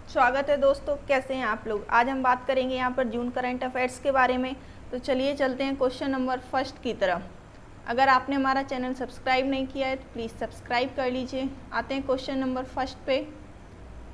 स्वागत है दोस्तों, कैसे हैं आप लोग। आज हम बात करेंगे यहाँ पर जून करंट अफेयर्स के बारे में। तो चलिए चलते हैं क्वेश्चन नंबर फर्स्ट की तरफ। अगर आपने हमारा चैनल सब्सक्राइब नहीं किया है तो प्लीज़ सब्सक्राइब कर लीजिए। आते हैं क्वेश्चन नंबर फर्स्ट पे।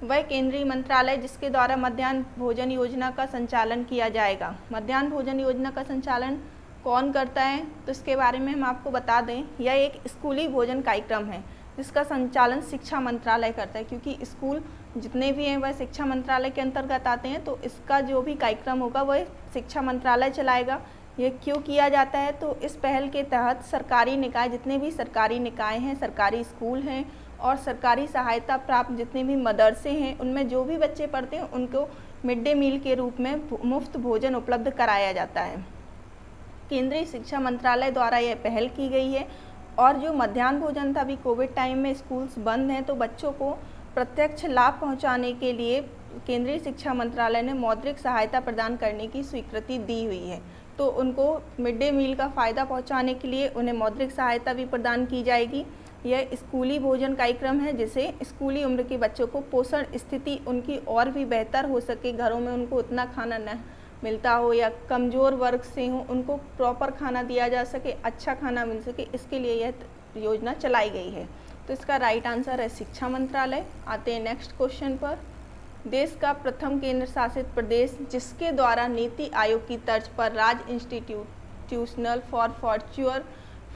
वह केंद्रीय मंत्रालय जिसके द्वारा मध्याह्न भोजन योजना का संचालन किया जाएगा। मध्याह्न भोजन योजना का संचालन कौन करता है, तो इसके बारे में हम आपको बता दें। यह एक स्कूली भोजन कार्यक्रम है जिसका संचालन शिक्षा मंत्रालय करता है, क्योंकि स्कूल जितने भी हैं वह शिक्षा मंत्रालय के अंतर्गत आते हैं। तो इसका जो भी कार्यक्रम होगा वह शिक्षा मंत्रालय चलाएगा। यह क्यों किया जाता है, तो इस पहल के तहत सरकारी निकाय, जितने भी सरकारी निकाय हैं, सरकारी स्कूल हैं और सरकारी सहायता प्राप्त जितने भी मदरसे हैं, उनमें जो भी बच्चे पढ़ते हैं उनको मिड डे मील के रूप में मुफ्त भोजन उपलब्ध कराया जाता है। केंद्रीय शिक्षा मंत्रालय द्वारा यह पहल की गई है। और जो मध्याह्न भोजन था, अभी कोविड टाइम में स्कूल्स बंद हैं, तो बच्चों को प्रत्यक्ष लाभ पहुंचाने के लिए केंद्रीय शिक्षा मंत्रालय ने मौद्रिक सहायता प्रदान करने की स्वीकृति दी हुई है। तो उनको मिड डे मील का फ़ायदा पहुंचाने के लिए उन्हें मौद्रिक सहायता भी प्रदान की जाएगी। यह स्कूली भोजन कार्यक्रम है जिसे स्कूली उम्र के बच्चों को पोषण स्थिति उनकी और भी बेहतर हो सके, घरों में उनको उतना खाना न मिलता हो या कमज़ोर वर्ग से हो, उनको प्रॉपर खाना दिया जा सके, अच्छा खाना मिल सके, इसके लिए यह योजना चलाई गई है। तो इसका राइट आंसर है शिक्षा मंत्रालय। आते हैं नेक्स्ट क्वेश्चन पर। देश का प्रथम केंद्र शासित प्रदेश जिसके द्वारा नीति आयोग की तर्ज पर राज्य इंस्टीट्यूशनल फॉर फ्यूचर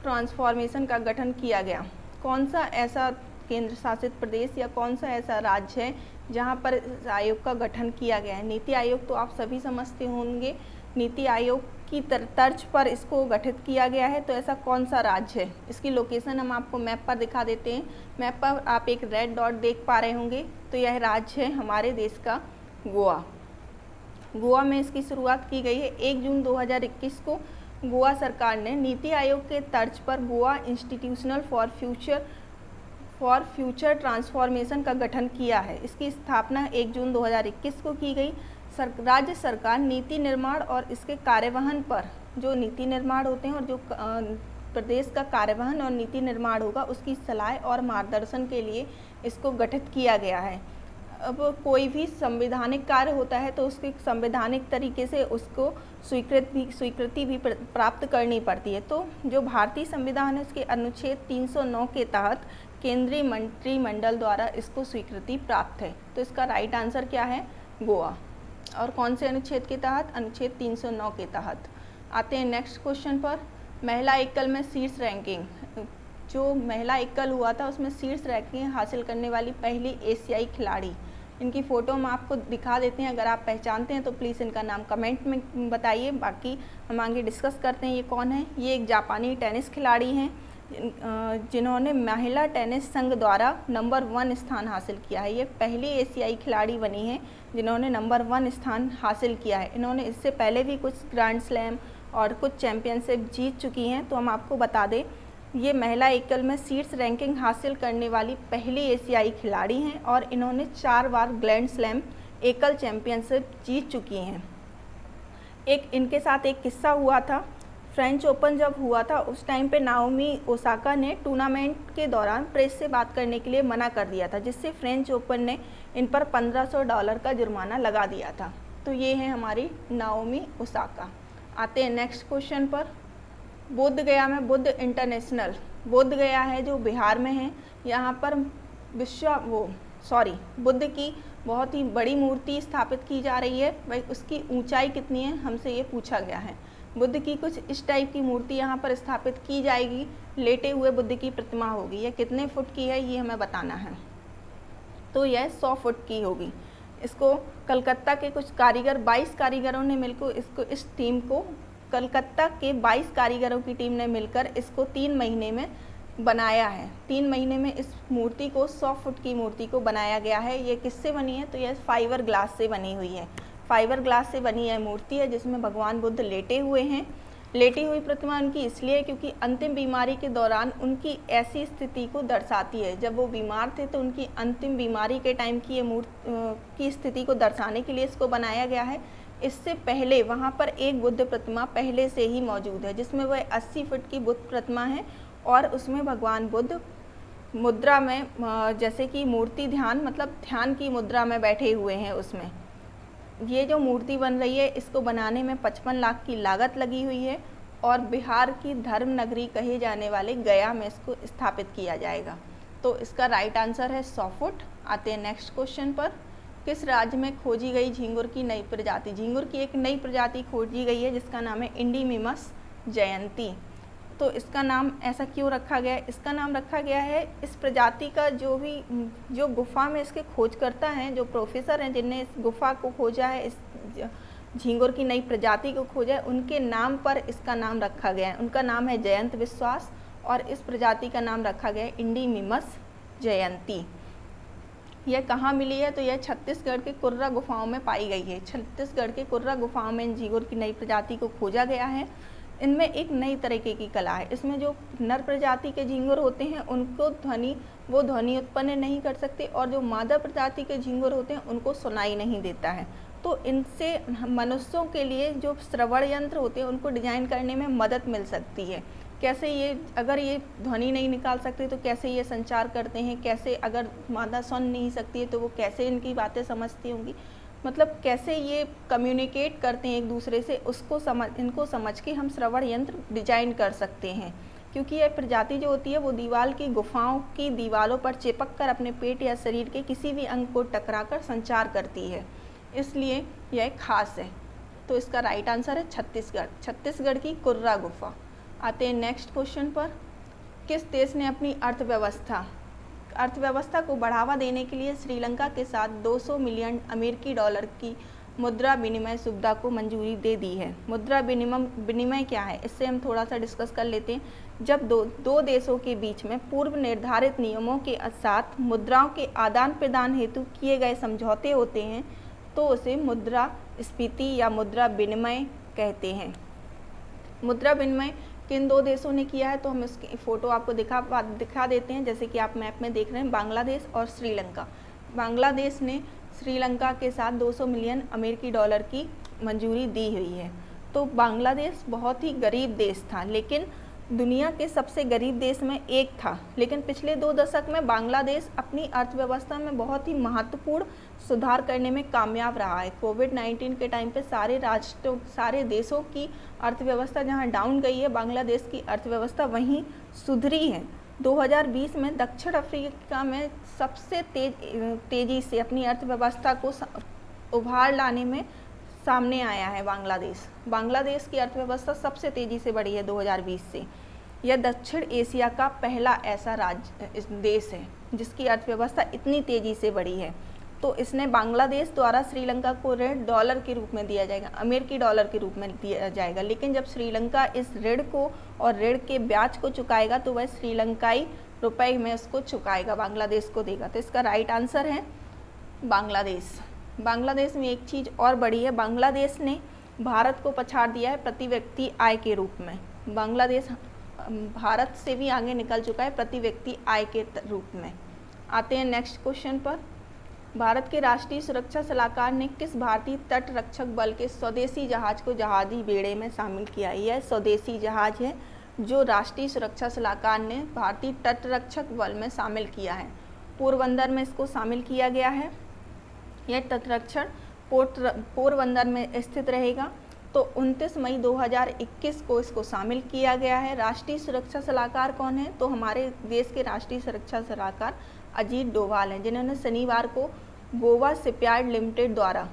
ट्रांसफॉर्मेशन का गठन किया गया। कौन सा ऐसा केंद्र शासित प्रदेश या कौन सा ऐसा राज्य है जहां पर इस आयोग का गठन किया गया है। नीति आयोग तो आप सभी समझते होंगे, नीति आयोग की तर्ज पर इसको गठित किया गया है। तो ऐसा कौन सा राज्य है, इसकी लोकेशन हम आपको मैप पर दिखा देते हैं। मैप पर आप एक रेड डॉट देख पा रहे होंगे, तो यह राज्य है हमारे देश का गोवा। गोवा में इसकी शुरुआत की गई है 1 जून 2021 को। गोवा सरकार ने नीति आयोग के तर्ज पर Goa institutional for future transformation का गठन किया है। इसकी स्थापना 1 जून 2021 को की गई। राज्य सरकार नीति निर्माण और इसके कार्यवहन पर, जो नीति निर्माण होते हैं और जो प्रदेश का कार्यवहन और नीति निर्माण होगा उसकी सलाह और मार्गदर्शन के लिए इसको गठित किया गया है। अब कोई भी संवैधानिक कार्य होता है तो उसके संवैधानिक तरीके से उसको स्वीकृति भी प्राप्त करनी पड़ती है। तो जो भारतीय संविधान है उसके अनुच्छेद 309 के तहत केंद्रीय मंत्रिमंडल द्वारा इसको स्वीकृति प्राप्त है। तो इसका राइट आंसर क्या है, गोवा। और कौन से अनुच्छेद के तहत, अनुच्छेद 309 के तहत। आते हैं नेक्स्ट क्वेश्चन पर। महिला एकल में शीर्ष रैंकिंग, जो महिला एकल हुआ था उसमें शीर्ष रैंकिंग हासिल करने वाली पहली एशियाई खिलाड़ी, इनकी फ़ोटो हम आपको दिखा देते हैं। अगर आप पहचानते हैं तो प्लीज़ इनका नाम कमेंट में बताइए, बाकी हम आगे डिस्कस करते हैं ये कौन है। ये एक जापानी टेनिस खिलाड़ी हैं जिन्होंने महिला टेनिस संघ द्वारा नंबर 1 स्थान हासिल किया है। ये पहली एशियाई खिलाड़ी बनी है जिन्होंने नंबर 1 स्थान हासिल किया है। इन्होंने इससे पहले भी कुछ ग्रैंड स्लैम और कुछ चैम्पियनशिप जीत चुकी हैं। तो हम आपको बता दें, ये महिला एकल में शीर्ष रैंकिंग हासिल करने वाली पहली एशियाई खिलाड़ी हैं और इन्होंने 4 बार ग्रैंड स्लैम एकल चैम्पियनशिप जीत चुकी हैं। एक इनके साथ एक किस्सा हुआ था। फ्रेंच ओपन जब हुआ था उस टाइम पे नाओमी ओसाका ने टूर्नामेंट के दौरान प्रेस से बात करने के लिए मना कर दिया था, जिससे फ्रेंच ओपन ने इन पर $1500 का जुर्माना लगा दिया था। तो ये है हमारी नाओमी ओसाका। आते हैं नेक्स्ट क्वेश्चन पर। बोध गया में बुद्ध इंटरनेशनल, बोध गया है जो बिहार में है, यहाँ पर बुद्ध की बहुत ही बड़ी मूर्ति स्थापित की जा रही है। भाई उसकी ऊंचाई कितनी है, हमसे ये पूछा गया है। बुद्ध की कुछ इस टाइप की मूर्ति यहाँ पर स्थापित की जाएगी। लेटे हुए बुद्ध की प्रतिमा होगी। यह कितने फुट की है ये हमें बताना है। तो यह 100 फुट की होगी। इसको कलकत्ता के कुछ कारीगर 22 कारीगरों ने मिलकर इस टीम को कलकत्ता के 22 कारीगरों की टीम ने मिलकर इसको 3 महीने में बनाया है। 3 महीने में इस मूर्ति को 100 फुट की मूर्ति को बनाया गया है। ये किससे बनी है, तो यह फाइबर ग्लास से बनी हुई है। फाइबर ग्लास से बनी यह मूर्ति है जिसमें भगवान बुद्ध लेटे हुए हैं। लेटी हुई प्रतिमा उनकी इसलिए क्योंकि अंतिम बीमारी के दौरान उनकी ऐसी स्थिति को दर्शाती है। जब वो बीमार थे तो उनकी अंतिम बीमारी के टाइम की ये मूर्ति की स्थिति को दर्शाने के लिए इसको बनाया गया है। इससे पहले वहाँ पर एक बुद्ध प्रतिमा पहले से ही मौजूद है जिसमें वह 80 फुट की बुद्ध प्रतिमा है और उसमें भगवान बुद्ध मुद्रा में जैसे कि मूर्ति ध्यान मतलब ध्यान की मुद्रा में बैठे हुए हैं, उसमें ये जो मूर्ति बन रही है इसको बनाने में 55 लाख की लागत लगी हुई है और बिहार की धर्म नगरी कहे जाने वाले गया में इसको स्थापित किया जाएगा। तो इसका राइट आंसर है 100 फुट। आते हैं नेक्स्ट क्वेश्चन पर। किस राज्य में खोजी गई झींगुर की नई प्रजाति? झींगुर की एक नई प्रजाति खोजी गई है जिसका नाम है इंडीमिमस जयंती। तो इसका नाम ऐसा क्यों रखा गया है? इसका नाम रखा गया है इस प्रजाति का जो गुफा में इसके खोज करता है, जो प्रोफेसर हैं जिनने इस गुफा को खोजा है, इस झींगुर की नई प्रजाति को खोजा है, उनके नाम पर इसका नाम रखा गया है। उनका नाम है जयंत विश्वास और इस प्रजाति का नाम रखा गया है इंडीमिमस जयंती। यह कहाँ मिली है? तो यह छत्तीसगढ़ के कुर्रा गुफाओं में पाई गई है। छत्तीसगढ़ के कुर्रा गुफाओं में इन झींगुर की नई प्रजाति को खोजा गया है। इनमें एक नई तरीके की कला है। इसमें जो नर प्रजाति के झींगुर होते हैं उनको ध्वनि उत्पन्न नहीं कर सकते और जो मादा प्रजाति के झींगुर होते हैं उनको सुनाई नहीं देता है। तो इनसे मनुष्यों के लिए जो श्रवण यंत्र होते हैं उनको डिजाइन करने में मदद मिल सकती है। कैसे ये, अगर ये ध्वनि नहीं निकाल सकते तो कैसे ये संचार करते हैं, कैसे अगर मादा सुन नहीं सकती है तो वो कैसे इनकी बातें समझती होंगी, मतलब कैसे ये कम्युनिकेट करते हैं एक दूसरे से, इनको समझ के हम श्रवण यंत्र डिजाइन कर सकते हैं। क्योंकि यह प्रजाति जो होती है वो दीवार की गुफाओं की दीवारों पर चिपक कर अपने पेट या शरीर के किसी भी अंग को टकराकर संचार करती है, इसलिए यह खास है। तो इसका राइट आंसर है छत्तीसगढ़ की कुर्रा गुफा। आते हैं नेक्स्ट क्वेश्चन पर। किस देश ने अपनी अर्थव्यवस्था को बढ़ावा देने के लिए श्रीलंका के साथ 200 मिलियन अमेरिकी डॉलर की मुद्रा विनिमय सुविधा को मंजूरी दे दी है? मुद्रा विनिमय क्या है, इससे हम थोड़ा सा डिस्कस कर लेते हैं। जब दो देशों के बीच में पूर्व निर्धारित नियमों के साथ मुद्राओं के आदान प्रदान हेतु किए गए समझौते होते हैं तो उसे मुद्रास्फीति या मुद्रा विनिमय कहते हैं। मुद्रा विनिमय किन दो देशों ने किया है? तो हम इसकी फ़ोटो आपको दिखा देते हैं। जैसे कि आप मैप में देख रहे हैं, बांग्लादेश और श्रीलंका। बांग्लादेश ने श्रीलंका के साथ 200 मिलियन अमेरिकी डॉलर की मंजूरी दी हुई है। तो बांग्लादेश बहुत ही गरीब देश था, लेकिन दुनिया के सबसे गरीब देश में एक था, लेकिन पिछले 2 दशक में बांग्लादेश अपनी अर्थव्यवस्था में बहुत ही महत्वपूर्ण सुधार करने में कामयाब रहा है। कोविड-19 के टाइम पे सारे देशों की अर्थव्यवस्था जहां डाउन गई है, बांग्लादेश की अर्थव्यवस्था वहीं सुधरी है। 2020 में दक्षिण अफ्रीका में सबसे तेज़ी से अपनी अर्थव्यवस्था को उभार लाने में सामने आया है बांग्लादेश की अर्थव्यवस्था सबसे तेज़ी से बढ़ी है 2020 से। यह दक्षिण एशिया का पहला ऐसा देश है जिसकी अर्थव्यवस्था इतनी तेज़ी से बढ़ी है। तो इसने बांग्लादेश द्वारा श्रीलंका को ऋण डॉलर के रूप में दिया जाएगा, अमेरिकी डॉलर के रूप में दिया जाएगा। लेकिन जब श्रीलंका इस ऋण को और ऋण के ब्याज को चुकाएगा तो वह श्रीलंकाई रुपए में उसको चुकाएगा, बांग्लादेश को देगा। तो इसका राइट आंसर है बांग्लादेश में एक चीज़ और बड़ी है, बांग्लादेश ने भारत को पछाड़ दिया है प्रति व्यक्ति आय के रूप में। बांग्लादेश भारत से भी आगे निकल चुका है प्रति व्यक्ति आय के रूप में। आते हैं नेक्स्ट क्वेश्चन पर। भारत के राष्ट्रीय सुरक्षा सलाहकार ने किस भारतीय तट रक्षक बल के स्वदेशी जहाज को जहाजी बेड़े में शामिल किया? यह स्वदेशी जहाज है जो राष्ट्रीय सुरक्षा सलाहकार ने भारतीय तट रक्षक बल में शामिल किया है। पोरबंदर में इसको शामिल किया गया है। यह तटरक्षण पोरबंदर में स्थित रहेगा। तो 29 मई 2021 को इसको शामिल किया गया है। राष्ट्रीय सुरक्षा सलाहकार कौन है? तो हमारे देश के राष्ट्रीय सुरक्षा सलाहकार अजीत डोभाल हैं, जिन्होंने शनिवार को गोवा शिपयार्ड लिमिटेड द्वारा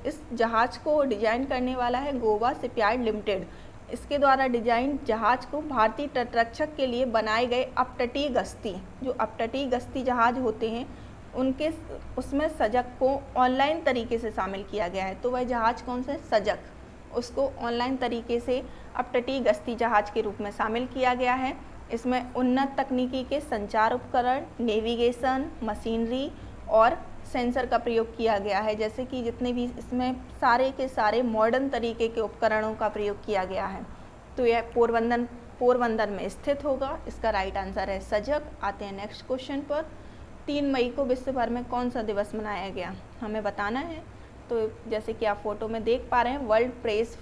इस जहाज को डिजाइन करने वाला है गोवा शिपयार्ड लिमिटेड। इसके द्वारा डिजाइन जहाज को भारतीय तटरक्षक के लिए बनाए गए अपतटीय गश्ती जहाज होते हैं उसमें सजग को ऑनलाइन तरीके से शामिल किया गया है। तो वह जहाज कौन सा है? सजग। उसको ऑनलाइन तरीके से अपतटीय गश्ती जहाज के रूप में शामिल किया गया है। इसमें उन्नत तकनीकी के संचार उपकरण, नेविगेशन, मशीनरी और सेंसर का प्रयोग किया गया है। जैसे कि जितने भी इसमें सारे के सारे मॉडर्न तरीके के उपकरणों का प्रयोग किया गया है। तो यह पोरबंदर में स्थित होगा। इसका राइट आंसर है सजग। आते हैं नेक्स्ट क्वेश्चन पर। 3 मई को विश्व भर में कौन सा दिवस मनाया गया? हमें बताना है। तो जैसे कि आप फोटो में देख पा रहे हैं, वर्ल्ड प्रेस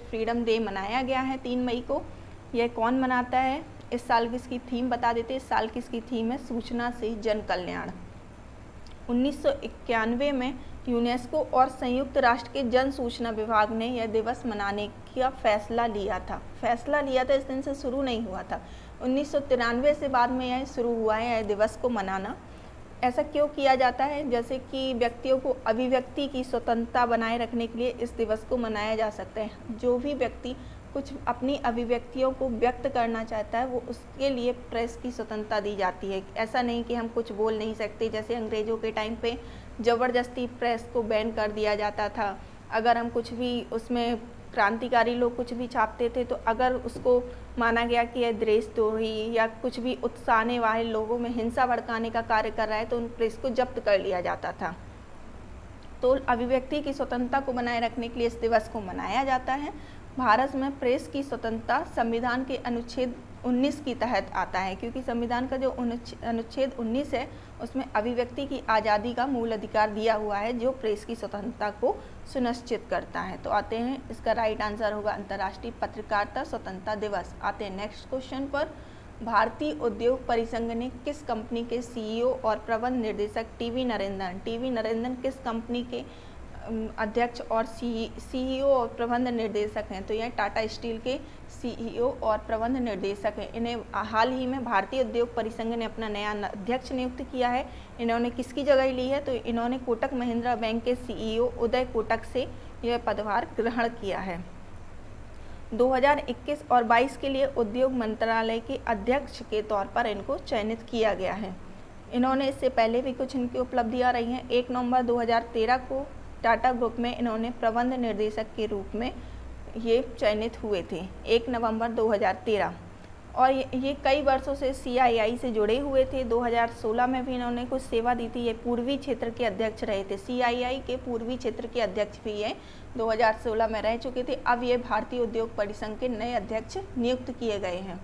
फ्रीडम डे मनाया गया है 3 मई को। यह कौन मनाता है? इस साल की इसकी थीम बता देते हैं। इस साल की इसकी थीम है सूचना से जन कल्याण। 1991 में यूनेस्को और संयुक्त राष्ट्र के जन सूचना विभाग ने यह दिवस मनाने का फैसला लिया था। इस दिन से शुरू नहीं हुआ था, 1993 से बाद में यह शुरू हुआ है यह दिवस को मनाना। ऐसा क्यों किया जाता है? जैसे कि व्यक्तियों को अभिव्यक्ति की स्वतंत्रता बनाए रखने के लिए इस दिवस को मनाया जा सकता है। जो भी व्यक्ति कुछ अपनी अभिव्यक्तियों को व्यक्त करना चाहता है वो उसके लिए प्रेस की स्वतंत्रता दी जाती है। ऐसा नहीं कि हम कुछ बोल नहीं सकते, जैसे अंग्रेज़ों के टाइम पे ज़बरदस्ती प्रेस को बैन कर दिया जाता था। अगर हम कुछ भी उसमें क्रांतिकारी लोग कुछ भी छापते थे तो अगर उसको माना गया कि यह देशद्रोही या कुछ भी उकसाने वाले लोगों में हिंसा भड़काने का कार्य कर रहा है तो उन प्रेस को जब्त कर लिया जाता था। तो अभिव्यक्ति की स्वतंत्रता को बनाए रखने के लिए इस दिवस को मनाया जाता है। भारत में प्रेस की स्वतंत्रता संविधान के अनुच्छेद 19 के तहत आता है, क्योंकि संविधान का जो अनुच्छेद 19 है उसमें अभिव्यक्ति की आज़ादी का मूल अधिकार दिया हुआ है जो प्रेस की स्वतंत्रता को सुनिश्चित करता है। तो आते हैं, इसका राइट आंसर होगा अंतर्राष्ट्रीय पत्रकारिता स्वतंत्रता दिवस। आते हैं नेक्स्ट क्वेश्चन पर। भारतीय उद्योग परिसंघ ने किस कंपनी के सीईओ और प्रबंध निर्देशक टीवी नरेंद्रन किस कंपनी के अध्यक्ष और सीईओ और प्रबंध निर्देशक हैं? तो यह टाटा स्टील के सीईओ और प्रबंध निर्देशक हैं। इन्हें हाल ही में भारतीय उद्योग परिसंघ ने अपना नया अध्यक्ष नियुक्त किया है। इन्होंने किसकी जगह ली है? तो इन्होंने कोटक महिंद्रा बैंक के सीईओ उदय कोटक से यह पदभार ग्रहण किया है। 2021 और 22 के लिए उद्योग मंत्रालय के अध्यक्ष के तौर पर इनको चयनित किया गया है। इन्होंने इससे पहले भी कुछ इनकी उपलब्धियां रही हैं। 1 नवंबर 2013 को टाटा ग्रुप में इन्होंने प्रबंध निर्देशक के रूप में ये चयनित हुए थे, 1 नवंबर 2013। और ये कई वर्षों से CII से जुड़े हुए थे। 2016 में भी इन्होंने कुछ सेवा दी थी। ये पूर्वी क्षेत्र के अध्यक्ष रहे थे। CII के पूर्वी क्षेत्र के अध्यक्ष भी ये 2016 में रह चुके थे। अब ये भारतीय उद्योग परिसंघ के नए अध्यक्ष नियुक्त किए गए हैं।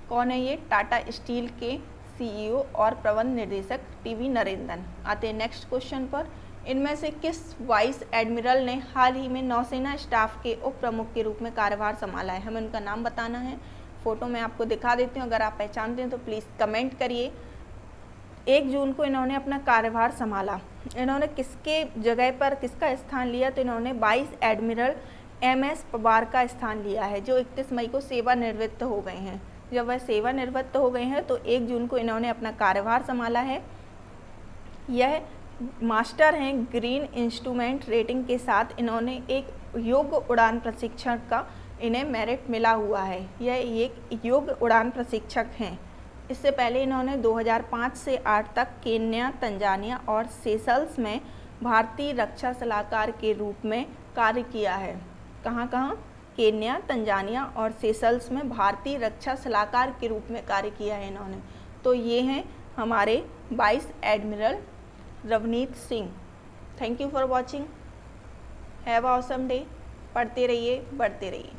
कौन है ये? टाटा स्टील के CEO और प्रबंध निर्देशक टीवी नरेंद्रन। आते हैं नेक्स्ट क्वेश्चन पर। इनमें से किस वाइस एडमिरल ने हाल ही में नौसेना स्टाफ के उप प्रमुख के रूप में कार्यभार संभाला है? हमें उनका नाम बताना है। फोटो में आपको दिखा देती हूँ, अगर आप पहचानते हैं तो प्लीज़ कमेंट करिए। 1 जून को इन्होंने अपना कार्यभार संभाला। इन्होंने किसके जगह पर किसका स्थान लिया? तो इन्होंने वाइस एडमिरल MS पवार का स्थान लिया है, जो 31 मई को सेवानिवृत्त हो गए हैं। जब वह सेवानिवृत्त हो गए हैं तो 1 जून को इन्होंने अपना कार्यभार संभाला है। यह मास्टर हैं ग्रीन इंस्ट्रूमेंट रेटिंग के साथ। इन्होंने एक योग्य उड़ान प्रशिक्षण का इन्हें मेरिट मिला हुआ है। यह एक योग्य उड़ान प्रशिक्षक हैं। इससे पहले इन्होंने 2005 से 8 तक केन्या, तंजानिया और सेशल्स में भारतीय रक्षा सलाहकार के रूप में कार्य किया है। कहाँ? केन्या, तंजानिया और सेशल्स में भारतीय रक्षा सलाहकार के रूप में कार्य किया है इन्होंने। तो ये हैं हमारे vice admiral Ravneet Singh. Thank you for watching. Have a awesome day. पढ़ते रहिए, बढ़ते रहिए।